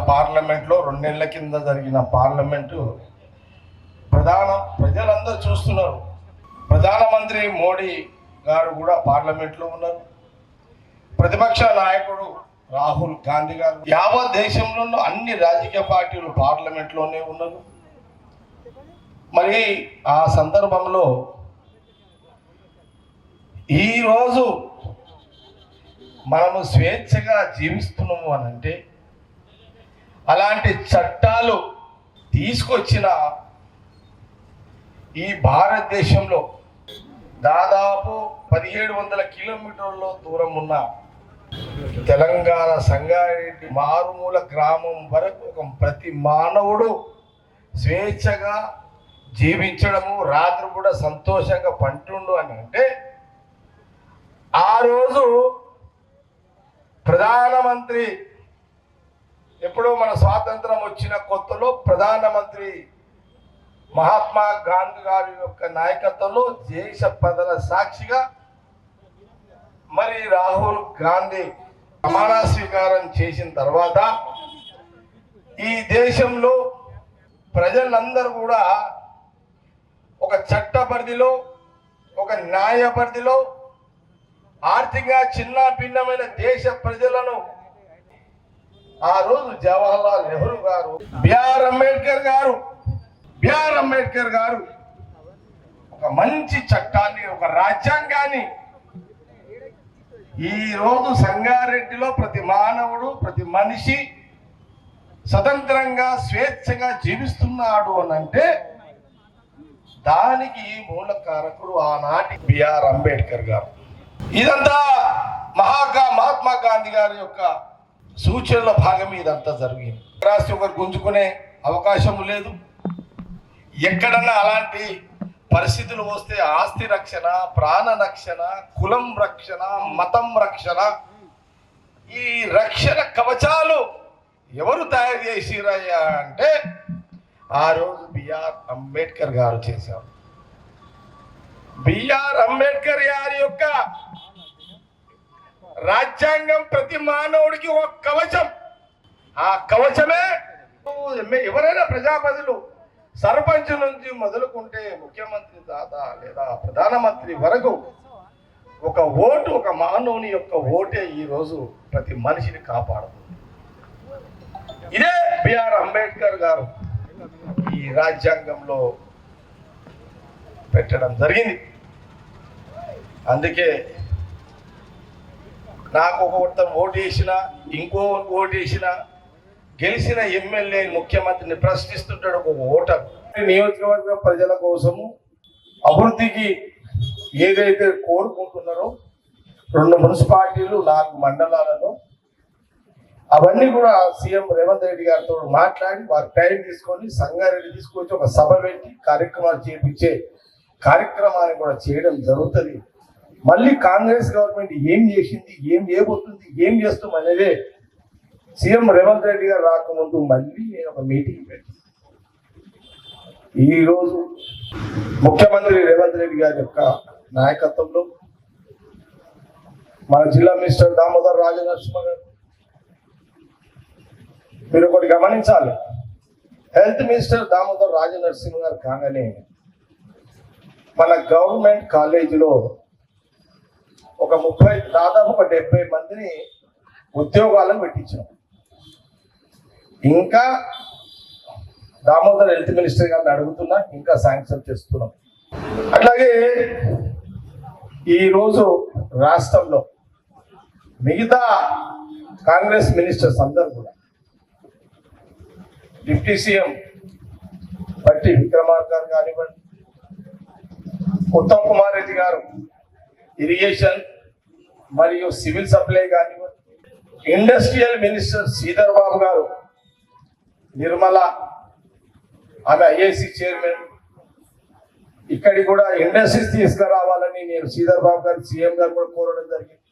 పార్లమెంట్లో 2 నెలల కింద జరిగిన పార్లమెంటు ప్రజలందరూ చూస్తున్నారు. ప్రధానమంత్రి మోడీ గారు కూడా పార్లమెంట్లో ఉన్నారు. ప్రతిపక్ష నాయకుడు రాహుల్ గాంధీ గారు, యావత్ దేశంలో అన్ని రాజకీయ పార్టీలు పార్లమెంట్లోనే ఉన్నారు. మరి ఆ సందర్భంలో ఈరోజు మనము స్వేచ్ఛగా జీవిస్తున్నాము అని అంటే అలాంటి చట్టాలు తీసుకొచ్చిన ఈ భారతదేశంలో దాదాపు 1700 కిలోమీటర్ల దూరం ఉన్న తెలంగాణ సంగారెడ్డి మారుమూల గ్రామం వరకు ప్రతి మానవుడు స్వేచ్ఛగా జీవించడము, రాత్రి కూడా సంతోషంగా పంటుండు అని అంటే ఆ రోజు ప్రధానమంత్రి ఎప్పుడో మన స్వాతంత్రం వచ్చిన కొత్తలో ప్రధానమంత్రి మహాత్మా గాంధీ గారి యొక్క నాయకత్వంలో దేశ ప్రజల సాక్షిగా మరి రాహుల్ గాంధీ ప్రమాణ స్వీకారం చేసిన తర్వాత ఈ దేశంలో ప్రజలందరూ కూడా ఒక చట్ట పరిధిలో, ఒక న్యాయ పరిధిలో ఆర్థికంగా చిన్న భిన్నమైన దేశ ప్రజలను ఆ రోజు జవహర్లాల్ నెహ్రూ గారు, బిఆర్ అంబేద్కర్ గారు ఒక మంచి చట్టాన్ని, ఒక రాజ్యాంగాన్ని ఈ రోజు సంగారెడ్డిలో ప్రతి మానవుడు, ప్రతి మనిషి స్వతంత్రంగా స్వేచ్ఛగా జీవిస్తున్నాడు అని అంటే దానికి మూల కారకుడు ఆనాటి బిఆర్ అంబేద్కర్ గారు. ఇదంతా మహాత్మా గాంధీ గారి యొక్క సూచనల భాగం ఇదంతా జరిగింది. రాష్ట్ర ఒకరు గుంజుకునే అవకాశం లేదు. ఎక్కడన్నా అలాంటి పరిస్థితులు వస్తే ఆస్తి రక్షణ, ప్రాణ రక్షణ, కులం రక్షణ, మతం రక్షణ, ఈ రక్షణ కవచాలు ఎవరు తయారు చేసిరయ్యా అంటే ఆ రోజు బిఆర్ అంబేద్కర్ గారు చేశారు. బిఆర్ అంబేద్కర్ గారి యొక్క రాజ్యాంగం ప్రతి మానవుడికి ఒక కవచం. ఆ కవచమే ఎవరైనా ప్రజాపతిలు సర్పంచ్ నుంచి మొదలుకుంటే ముఖ్యమంత్రి దాదా లేదా ప్రధానమంత్రి వరకు ఒక ఓటు, ఒక మానవుని యొక్క ఓటే ఈరోజు ప్రతి మనిషిని కాపాడుతుంది. ఇదే బిఆర్ అంబేద్కర్ గారు ఈ రాజ్యాంగంలో పెట్టడం జరిగింది. అందుకే నాకు ఒక ఓటు వేసిన, ఇంకో ఓటు వేసిన, గెలిచిన ఎమ్మెల్యే ముఖ్యమంత్రిని ప్రశ్నిస్తుంటాడు ఒక ఓటర్. నియోజకవర్గ ప్రజల కోసము అభివృద్ధికి ఏదైతే కోరుకుంటున్నారో 2 మున్సిపాలిటీలు, 4 మండలాలలో అవన్నీ కూడా సీఎం రేవంత్ రెడ్డి గారితో మాట్లాడి వారి టైం తీసుకొని సంగారెడ్డి తీసుకొచ్చి ఒక సభ పెట్టి కార్యక్రమాలు చేపించే కార్యక్రమాన్ని కూడా చేయడం జరుగుతుంది. మళ్ళీ కాంగ్రెస్ గవర్నమెంట్ ఏం చేసింది, ఏం చేయబోతుంది, ఏం చేస్తాం అనేదే సీఎం రేవంత్ రెడ్డి గారు రాకముందు మళ్ళీ నేను ఒక మీటింగ్ పెట్టి ఈరోజు ముఖ్యమంత్రి రేవంత్ రెడ్డి గారి యొక్క నాయకత్వంలో మన జిల్లా మినిస్టర్ దామోదర్ రాజనరసింహ గారు, మీరు ఒకటి గమనించాలి, హెల్త్ మినిస్టర్ దామోదర్ రాజనరసింహ గారు కాగానే మన గవర్నమెంట్ కాలేజీలో ఒక దాదాపు 70 మందిని ఉద్యోగాలను పెట్టించాం. ఇంకా దామోదర్ హెల్త్ మినిస్టర్ గారిని అడుగుతున్నా, ఇంకా శాంక్షన్ చేస్తున్నాం. అట్లాగే ఈరోజు రాష్ట్రంలో మిగతా కాంగ్రెస్ మినిస్టర్స్ అందరూ కూడా డిప్యూటీ సీఎం బట్టి విక్రమార్క గారు కానివ్వండి, ఉత్తమ్ కుమార్ రెడ్డి గారు ఇరిగేషన్ మరియు సివిల్ సప్లై కానివ్వండి, ఇండస్ట్రియల్ మినిస్టర్ శ్రీధర్ బాబు గారు నిర్మల, ఆమె ఐఐసి చైర్మన్, ఇక్కడికి కూడా ఇండస్ట్రీస్ తీసుకురావాలని నేను శ్రీధర్ బాబు గారు సీఎం గారు కూడా కోరడం జరిగింది.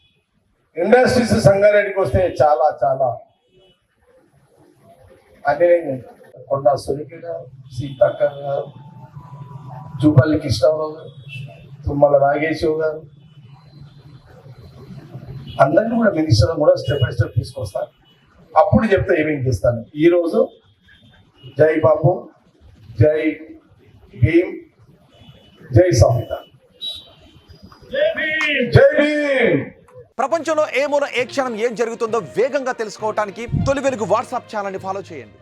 ఇండస్ట్రీస్ సంగారెడ్డికి వస్తే చాలా చాలా అదే కొండ సురేఖ గారు, సీతాకర్ గారు, జూపల్లి కృష్ణరావు గారు, తుమ్మల నాగేశ్వర గారు అందరినీ కూడా మినిస్టర్ కూడా స్టెప్ బై స్టెప్ తీసుకొస్తారు. అప్పుడు చెప్తే ఏమేమి చేస్తాను. ఈరోజు జై బాబు, జై భీమ్, జై సంవిధాన్, జై భీమ్. ప్రపంచంలో ఏ మూల ఏ క్షణం ఏం జరుగుతుందో వేగంగా తెలుసుకోవడానికి తొలి వెలుగు వాట్సాప్ ఛానల్ని ఫాలో చేయండి.